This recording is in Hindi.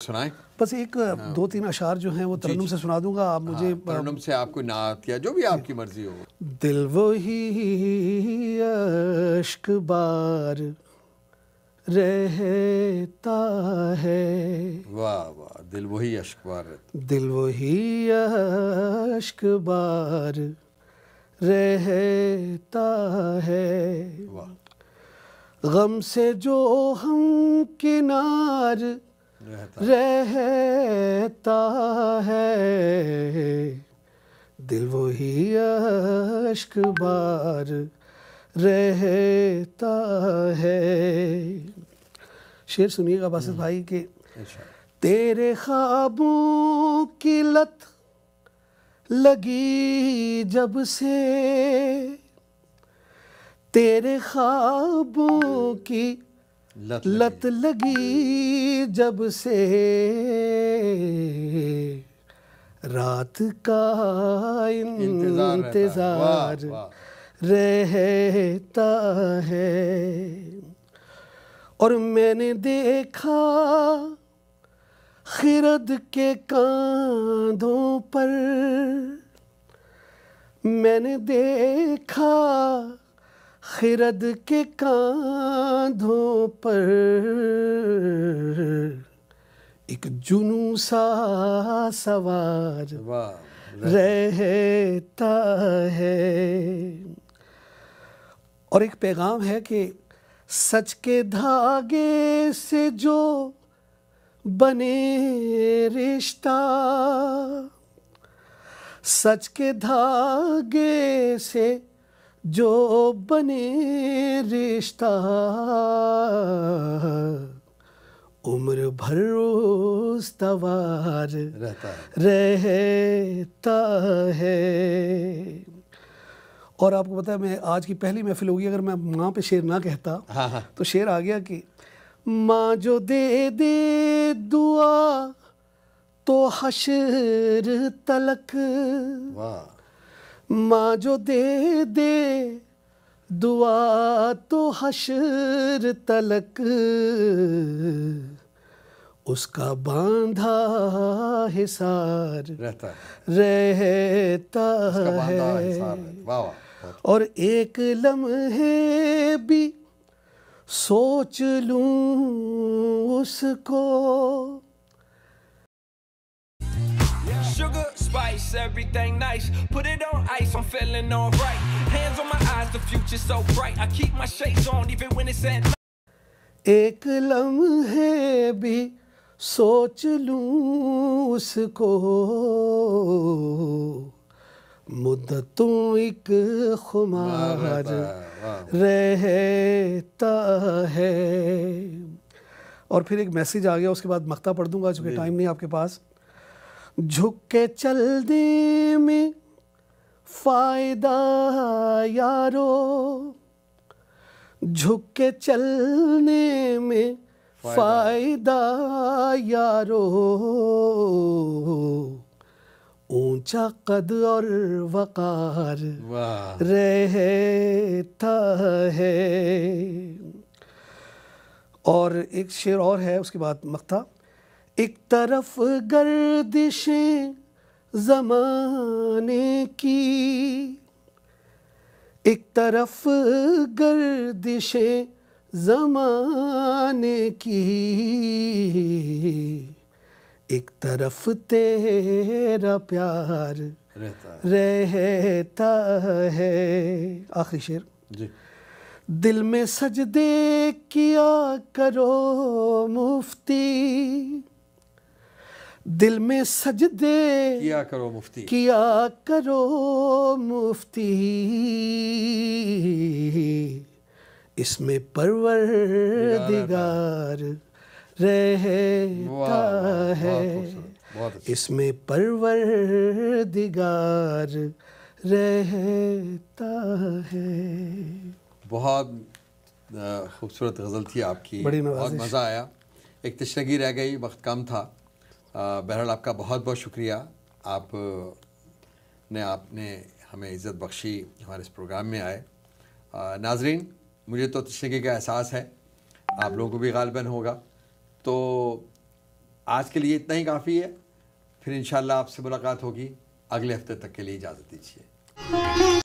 सुनाएं। बस एक दो तीन अशार जो हैं वो तरन्नुम से सुना दूंगा, आप मुझे तरन्नुम से आपको नात या जो भी आपकी मर्जी हो। दिल वही अश्क बार रहता है, वाह वाह, दिल वही अश्क बार रहता, दिल वही अश्क बार रहता है, वाह, गम से जो हम किनार रहता है, दिल वही अश्क बार रहता है। शेर सुनिएगा बासित भाई के, तेरे ख्वाबों की लत लगी जब से, तेरे ख्वाबों की लत लगी जब से, रात का इंतजार रहता है। और मैंने देखा खिरद के कांधों पर, मैंने देखा खिरद के कांधों पर एक जुनून सा सवार रहता है। और एक पैगाम है कि सच के धागे से जो बने रिश्ता, सच के धागे से जो बने रिश्ता, उम्र भर उस्तवार रहता है। और आपको पता है, मैं आज की पहली महफिल होगी, अगर मैं माँ पे शेर ना कहता तो शेर आ गया कि माँ जो दे दे दुआ तो हश्र तलक, माँ जो दे दे दुआ तो हश्र तलक, उसका बांधा हिसार रहता है। और एक लम्हे भी सोच लूं उसको, sugar, spice, everything nice. Put it on ice, I'm feeling alright. Hands on my eyes, the future's so bright. I keep my shades on even when it's at night. एक लम्हे भी सोच लूं उसको, मुद्दतों एक खुमार रहता है। और फिर एक मैसेज आ गया, उसके बाद मख्ता पढ़ दूंगा चूँकि टाइम नहीं आपके पास। झुक के चलने में फ़ायदा यारो, झुक के चलने में फ़ायदा यारो, ऊंचा कद और वक़ार रहता है। और एक शेर और है, उसके बाद मख्ता। एक तरफ गर्दिशें ज़माने की, एक तरफ गर्दिशें ज़माने की, एक तरफ तेरा प्यार रहता है। आखिरी शेर जी। दिल में सजदे किया करो मुफ्ती, दिल में सजदे किया करो मुफ्ती, किया करो मुफ्ती, इसमें परवरदिगार रहता है, इसमें परवरदिगार रहता है। बहुत खूबसूरत गज़ल थी आपकी, बहुत मज़ा आया। एक तशनगी रह गई, वक्त कम था। बहरहाल आपका बहुत बहुत शुक्रिया, आपने हमें इज़्ज़त बख्शी, हमारे इस प्रोग्राम में आए। नाज़रीन, मुझे तो तशनगी का एहसास है, आप लोगों को भी गालिबन होगा। तो आज के लिए इतना ही काफ़ी है। फिर इंशाल्लाह आपसे मुलाकात होगी। अगले हफ्ते तक के लिए इजाज़त दीजिए।